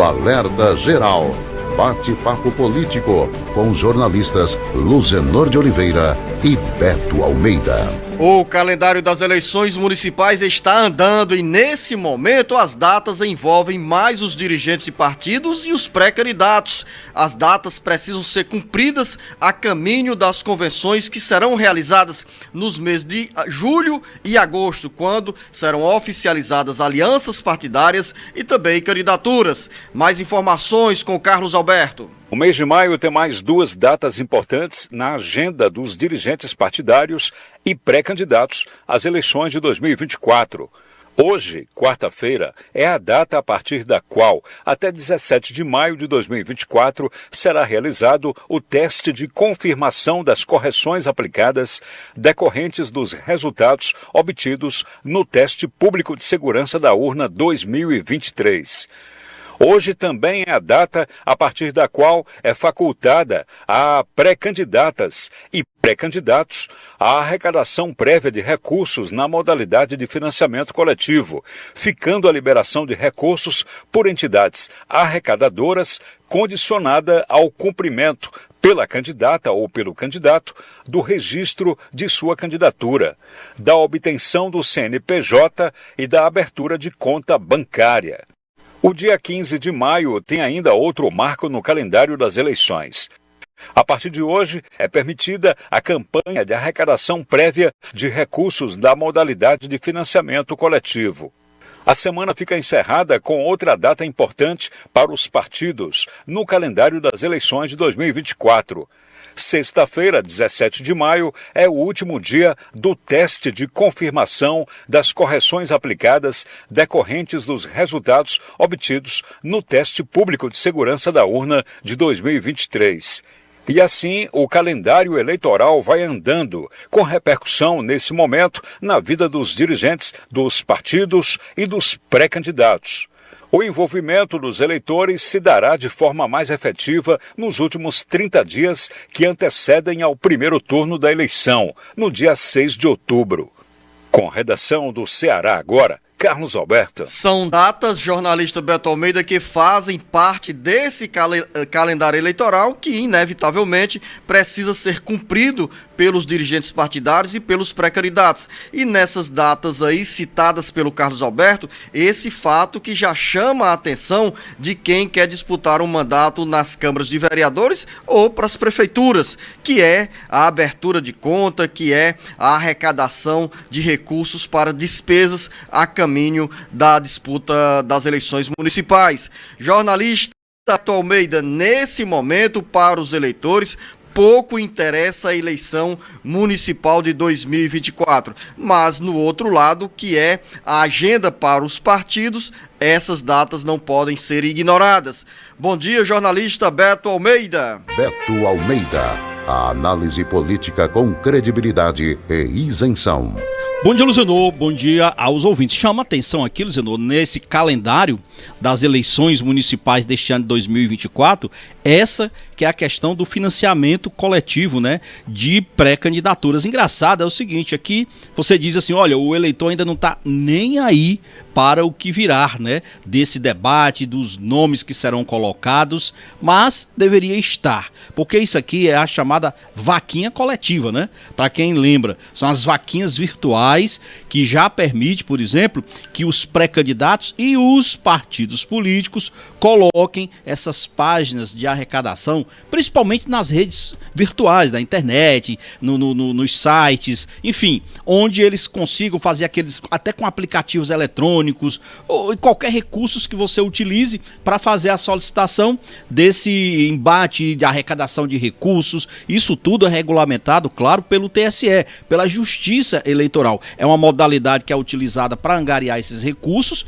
Alerta Geral. Bate-papo político com jornalistas Luzenor de Oliveira e Beto Almeida. O calendário das eleições municipais está andando e, nesse momento, as datas envolvem mais os dirigentes de partidos e os pré-candidatos. As datas precisam ser cumpridas a caminho das convenções que serão realizadas nos meses de julho e agosto, quando serão oficializadas alianças partidárias e também candidaturas. Mais informações com Carlos Alberto. O mês de maio tem mais duas datas importantes na agenda dos dirigentes partidários e pré-candidatos às eleições de 2024. Hoje, quarta-feira, é a data a partir da qual, até 17 de maio de 2024, será realizado o teste de confirmação das correções aplicadas decorrentes dos resultados obtidos no Teste Público de Segurança da Urna 2023. Hoje também é a data a partir da qual é facultada a pré-candidatas e pré-candidatos a arrecadação prévia de recursos na modalidade de financiamento coletivo, ficando a liberação de recursos por entidades arrecadadoras condicionada ao cumprimento pela candidata ou pelo candidato do registro de sua candidatura, da obtenção do CNPJ e da abertura de conta bancária. O dia 15 de maio tem ainda outro marco no calendário das eleições. A partir de hoje, é permitida a campanha de arrecadação prévia de recursos da modalidade de financiamento coletivo. A semana fica encerrada com outra data importante para os partidos no calendário das eleições de 2024. Sexta-feira, 17 de maio, é o último dia do teste de confirmação das correções aplicadas decorrentes dos resultados obtidos no Teste Público de Segurança da Urna de 2023. E assim, o calendário eleitoral vai andando, com repercussão nesse momento na vida dos dirigentes, dos partidos e dos pré-candidatos. O envolvimento dos eleitores se dará de forma mais efetiva nos últimos 30 dias que antecedem ao primeiro turno da eleição, no dia 6 de outubro. Com redação do Ceará Agora, Carlos Alberto. São datas, jornalista Beto Almeida, que fazem parte desse calendário eleitoral que, inevitavelmente, precisa ser cumprido pelos dirigentes partidários e pelos pré-candidatos. E nessas datas aí, citadas pelo Carlos Alberto, esse fato que já chama a atenção de quem quer disputar um mandato nas câmaras de vereadores ou para as prefeituras, que é a abertura de conta, que é a arrecadação de recursos para despesas a caminho da disputa das eleições municipais. Jornalista Beto Almeida, nesse momento, para os eleitores, pouco interessa a eleição municipal de 2024, mas no outro lado, que é a agenda para os partidos, essas datas não podem ser ignoradas. Bom dia, jornalista Beto Almeida. Beto Almeida, a análise política com credibilidade e isenção. Bom dia, Luzenor. Bom dia aos ouvintes. Chama atenção aqui, Luzenor, nesse calendário das eleições municipais deste ano de 2024, essa que é a questão do financiamento coletivo, né, de pré-candidaturas. Engraçado é o seguinte, aqui você diz assim, olha, o eleitor ainda não está nem aí para o que virá, né, desse debate, dos nomes que serão colocados, mas deveria estar, porque isso aqui é a chamada vaquinha coletiva, né? Para quem lembra, são as vaquinhas virtuais que já permite, por exemplo, que os pré-candidatos e os partidos políticos coloquem essas páginas de arrecadação, principalmente nas redes virtuais, da internet, nos sites, enfim, onde eles consigam fazer aqueles, até com aplicativos eletrônicos, ou qualquer recursos que você utilize para fazer a solicitação desse embate de arrecadação de recursos. Isso tudo é regulamentado, claro, pelo TSE, pela Justiça Eleitoral. É uma modalidade que é utilizada para angariar esses recursos.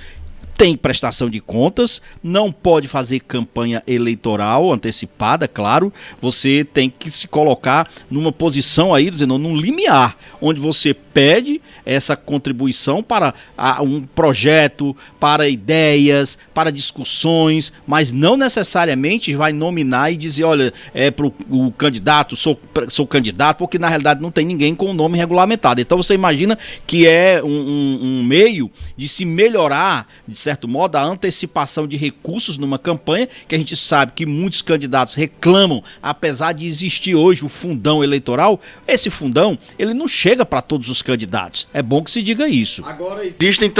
Tem prestação de contas, não pode fazer campanha eleitoral antecipada, claro. Você tem que se colocar numa posição aí, dizendo, num limiar, onde você pede essa contribuição para um projeto, para ideias, para discussões, mas não necessariamente vai nominar e dizer, olha, é para o candidato, sou candidato, porque na realidade não tem ninguém com o nome regulamentado. Então você imagina que é um meio de se melhorar, de certo modo, a antecipação de recursos numa campanha, que a gente sabe que muitos candidatos reclamam, apesar de existir hoje o fundão eleitoral, esse fundão, ele não chega para todos os candidatos. É bom que se diga isso. Agora existem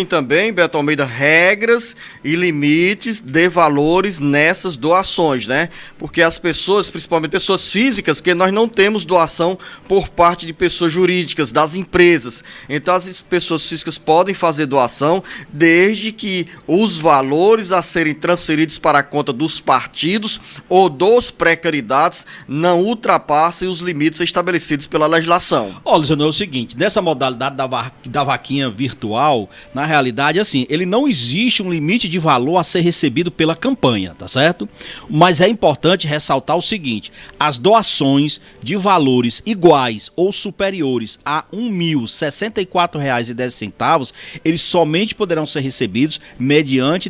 também, Beto Almeida, regras e limites de valores nessas doações, né? Porque as pessoas, principalmente pessoas físicas, porque nós não temos doação por parte de pessoas jurídicas, das empresas. Então as pessoas físicas podem fazer doação desde que os valores a serem transferidos para a conta dos partidos ou dos pré-candidatos não ultrapassem os limites estabelecidos pela legislação. Ó, Luciano, é o seguinte, nessa modalidade da vaquinha virtual, na realidade, assim, ele não existe um limite de valor a ser recebido pela campanha, tá certo? Mas é importante ressaltar o seguinte, as doações de valores iguais ou superiores a R$ 1.064,10, eles somente poderão ser recebidos mediante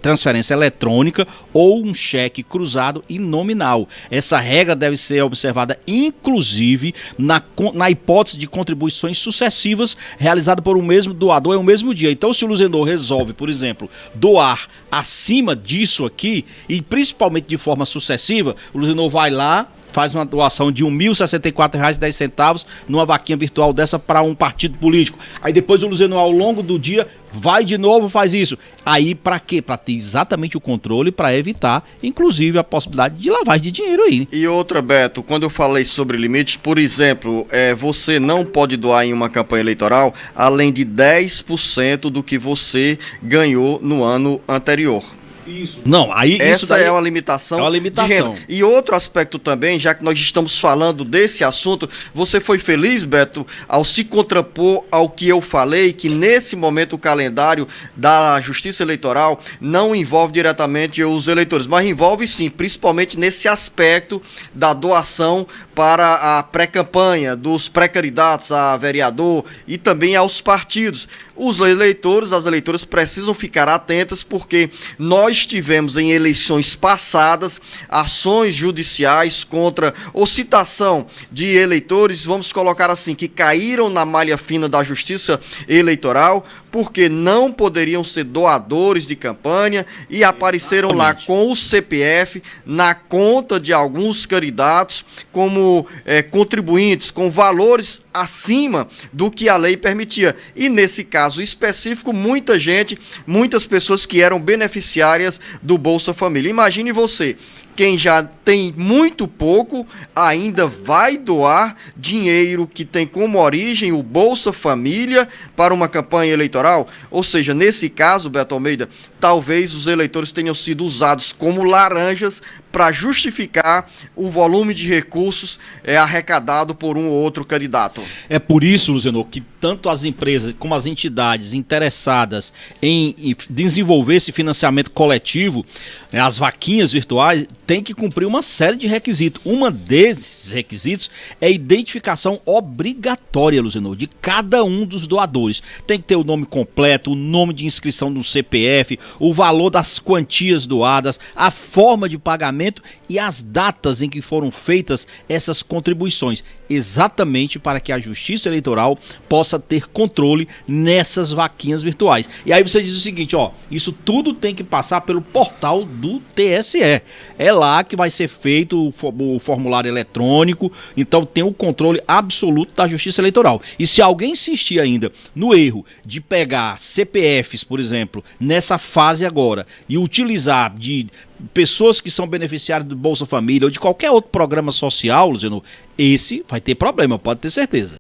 transferência eletrônica ou um cheque cruzado e nominal. Essa regra deve ser observada, inclusive, na hipótese de contribuições sucessivas realizadas por um mesmo doador em um mesmo dia. Então, se o Luzenor resolve, por exemplo, doar acima disso aqui, e principalmente de forma sucessiva, o Luzenor vai lá, faz uma doação de R$ 1.064,10 numa vaquinha virtual dessa para um partido político. Aí depois o Luzenor, ao longo do dia, vai de novo, faz isso. Aí para quê? Para ter exatamente o controle, para evitar, inclusive, a possibilidade de lavagem de dinheiro aí. E outra, Beto, quando eu falei sobre limites, por exemplo, você não pode doar em uma campanha eleitoral além de 10% do que você ganhou no ano anterior. Isso. Não, aí essa isso daí é uma limitação. É uma limitação. De renda. E outro aspecto também, já que nós estamos falando desse assunto, você foi feliz, Beto, ao se contrapor ao que eu falei, que nesse momento o calendário da Justiça Eleitoral não envolve diretamente os eleitores, mas envolve sim, principalmente nesse aspecto da doação para a pré-campanha, dos pré-candidatos a vereador e também aos partidos. Os eleitores, as eleitoras precisam ficar atentas porque nós tivemos em eleições passadas ações judiciais contra ou citação de eleitores, vamos colocar assim, que caíram na malha fina da Justiça Eleitoral porque não poderiam ser doadores de campanha e apareceram lá com o CPF na conta de alguns candidatos como contribuintes com valores acima do que a lei permitia. E nesse caso específico, muitas pessoas que eram beneficiárias do Bolsa Família. Imagine você, quem já tem muito pouco ainda vai doar dinheiro que tem como origem o Bolsa Família para uma campanha eleitoral? Ou seja, nesse caso, Beto Almeida, talvez os eleitores tenham sido usados como laranjas para justificar o volume de recursos arrecadado por um ou outro candidato. É por isso, Luzenor, que tanto as empresas como as entidades interessadas em desenvolver esse financiamento coletivo, as vaquinhas virtuais, tem que cumprir uma série de requisitos. Um desses requisitos é a identificação obrigatória, Luzenor, de cada um dos doadores. Tem que ter o nome completo, o nome de inscrição do CPF, o valor das quantias doadas, a forma de pagamento e as datas em que foram feitas essas contribuições, exatamente para que a Justiça Eleitoral possa ter controle nessas vaquinhas virtuais. E aí você diz o seguinte, ó, isso tudo tem que passar pelo portal do TSE. É lá que vai ser feito o formulário eletrônico, então tem o controle absoluto da Justiça Eleitoral. E se alguém insistir ainda no erro de pegar CPFs, por exemplo, nessa fase agora, e utilizar de pessoas que são beneficiárias do Bolsa Família ou de qualquer outro programa social, Luciano, esse vai ter problema, pode ter certeza.